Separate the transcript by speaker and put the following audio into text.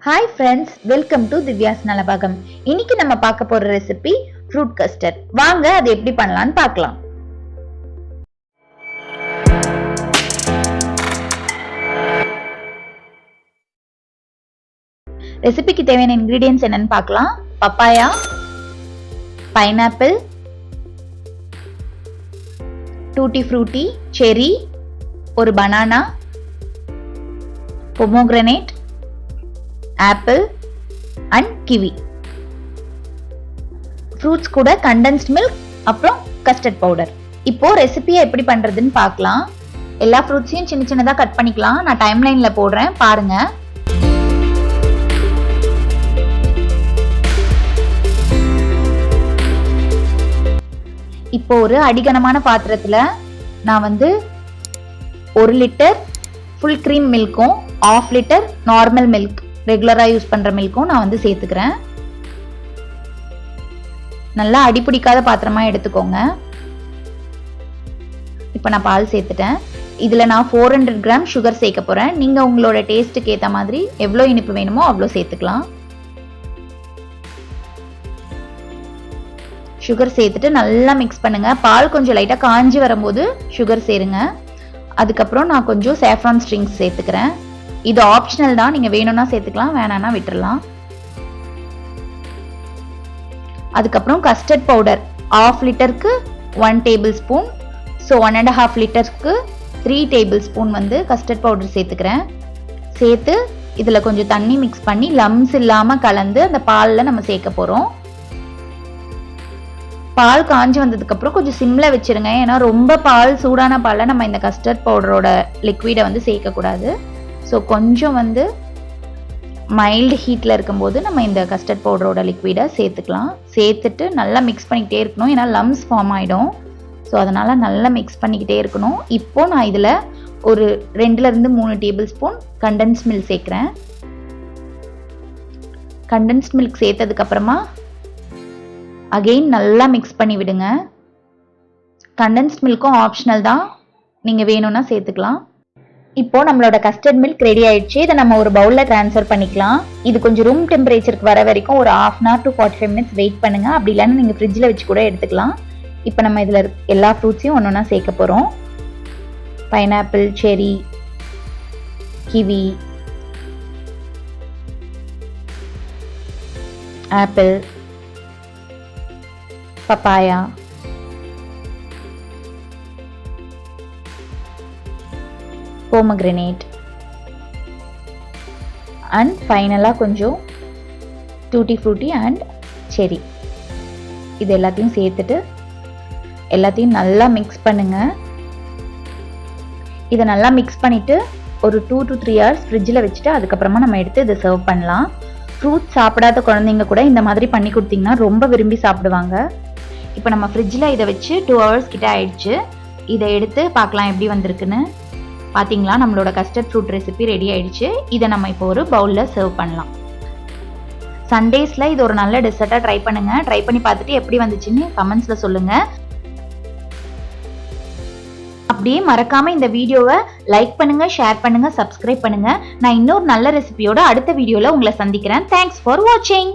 Speaker 1: Hi friends, welcome to Divya's Nalabagam. இன்னைக்கு நம்ம பார்க்க போற ரெசிபி ஃப்ரூட் கஸ்டர்ட். வாங்க அது எப்படி பண்ணலாம்னு பார்க்கலாம். ரெசிபிக்கு தேவையான இன்கிரிடியன்ட்ஸ் என்னன்னு பார்க்கலாம். பப்பாயா, பைனாப்பிள், டூட்டி ஃப்ரூட்டி, செரி, ஒரு banana, pomegranate, apple and kiwi. Fruits கூட கண்டென்ஸ்ட் மில்க் அப்புறம் கஸ்டர்ட் பவுடர். இப்போ ரெசிபியை எப்படி பண்றதுன்னு பார்க்கலாம். எல்லா ஃப்ரூட்ஸையும் சின்ன சின்னதா கட் பண்ணிக்கலாம். நான் டைம் லைன்ல போடுறேன் பாருங்க. இப்போ ஒரு அடிகனமான பாத்திரத்துல நான் 1 லிட்டர் ஃபுல் கிரீம் மில்க்கும் 1/2 லிட்டர் நார்மல் மில்க் ரெகுலரா யூஸ் பண்ற மில்க்கும் நான் சேர்த்துக்கிறேன். நல்லா அடிப்பிடிக்காத பாத்திரமா எடுத்துக்கோங்க. இப்போ நான் பால் சேர்த்துட்டேன். இதுல நான் 400 கிராம் சுகர் சேர்க்க போறேன். நீங்க உங்களோட டேஸ்ட்டுக்கு ஏத்த மாதிரி எவ்வளவு இனிப்பு வேணுமோ அவ்வளோ சேர்த்துக்கலாம். சுகர் சேர்த்துட்டு நல்லா மிக்ஸ் பண்ணுங்க. பால் கொஞ்சம் லைட்டா காஞ்சி வரும்போது சுகர் சேருங்க. அதுக்கப்புறம் நான் கொஞ்சம் சாஃப்ரான் ஸ்ட்ரிங்ஸ் சேர்த்துக்கிறேன். இது ஆப்ஷனல் தான், நீங்க வேணும்னா சேர்த்துக்கலாம், வேணாம்னா விட்டுறலாம். அதுக்கப்புறம் கஸ்டர்ட் பவுடர் 1/2 லிட்டருக்கு 1 டேபிள் ஸ்பூன், ஸோ 1.5 லிட்டருக்கு 3 டேபிள் ஸ்பூன் கஸ்டர்ட் பவுடர் சேர்த்துக்கிறேன். சேர்த்து இதில் கொஞ்சம் தண்ணி மிக்ஸ் பண்ணி லம்ஸ் இல்லாமல் கலந்து அந்த பாலில் நம்ம சேர்க்க போகிறோம். பால் காஞ்சி வந்ததுக்கப்புறம் கொஞ்சம் சிம்மில் வச்சிருங்க. ஏன்னா ரொம்ப பால் சூடான பாலில் நம்ம இந்த கஸ்டர்ட் பவுடரோட லிக்விடை சேர்க்கக்கூடாது. ஸோ கொஞ்சம் மைல்டு ஹீட்டில் இருக்கும்போது நம்ம இந்த கஸ்டர்ட் பவுடரோட லிக்விடை சேர்த்துக்கலாம். சேர்த்துட்டு நல்லா மிக்ஸ் பண்ணிக்கிட்டே இருக்கணும். ஏன்னா லம்ஸ் ஃபார்ம் ஆகிடும். ஸோ அதனால் நல்லா மிக்ஸ் பண்ணிக்கிட்டே இருக்கணும். இப்போது நான் இதில் ஒரு 2லேருந்து 3 டேபிள் ஸ்பூன் கண்டென்ஸ் மில்க் சேர்க்குறேன். கண்டென்ஸ்ட் மில்க் சேர்த்ததுக்கப்புறமா அகெயின் நல்லா மிக்ஸ் பண்ணி விடுங்க. கண்டென்ஸ்ட் மில்க்கும் ஆப்ஷனல் தான், நீங்கள் வேணும்னா சேர்த்துக்கலாம். இப்போ நம்மளோட கஸ்டர்ட் மில்க் ரெடி ஆயிடுச்சு. இதை நம்ம ஒரு பவுல்ல ட்ரான்ஸ்ஃபர் பண்ணிக்கலாம். இது கொஞ்சம் ரூம் டெம்பரேச்சருக்கு வர வரைக்கும் ஒரு 1/2 hour to 45 minutes வெயிட் பண்ணுங்க. அப்படி இல்லைன்னா நீங்க ஃப்ரிட்ஜில் வச்சு கூட எடுத்துக்கலாம். இப்போ நம்ம இதுல எல்லா ஃப்ரூட்ஸையும் ஒன்னொன்னா சேர்க்க போறோம். பைனாப்பிள், செரி, kiwi, apple, papaya, pomegranate and ஃபைனலா கொஞ்சம் டூட்டி ஃப்ரூட்டி அண்ட் செரி. இது எல்லாத்தையும் சேர்த்துட்டு எல்லாத்தையும் நல்லா மிக்ஸ் பண்ணுங்க. இதை நல்லா மிக்ஸ் பண்ணிட்டு ஒரு 2 to 3 hours ஃப்ரிட்ஜில் வச்சுட்டு அதுக்கப்புறமா நம்ம எடுத்து இதை சர்வ் பண்ணலாம். ஃப்ரூட் சாப்பிடாத குழந்தைங்க கூட இந்த மாதிரி பண்ணி கொடுத்தீங்கன்னா ரொம்ப விரும்பி சாப்பிடுவாங்க. இப்போ நம்ம ஃப்ரிட்ஜில் இதை வச்சு 2 hours கிட்ட ஆயிடுச்சு. இதை எடுத்து பார்க்கலாம் எப்படி வந்திருக்குன்னு. பார்த்தீங்களா, நம்மளோட கஸ்டர்ட் ஃப்ரூட் ரெசிபி ரெடி ஆயிடுச்சு. இதை நம்ம இப்போ ஒரு பவுலில் சர்வ் பண்ணலாம். சண்டேஸில் இது ஒரு நல்ல டெசர்ட்டாக ட்ரை பண்ணுங்க. ட்ரை பண்ணி பார்த்துட்டு எப்படி வந்துச்சுன்னு கமெண்ட்ஸில் சொல்லுங்க. அப்படியே மறக்காம இந்த வீடியோவை லைக் பண்ணுங்க, ஷேர் பண்ணுங்க, சப்ஸ்கிரைப் பண்ணுங்க. நான் இன்னொரு நல்ல ரெசிபியோட அடுத்த வீடியோவில் உங்களை சந்திக்கிறேன். தேங்க்ஸ் ஃபார் வாட்சிங்.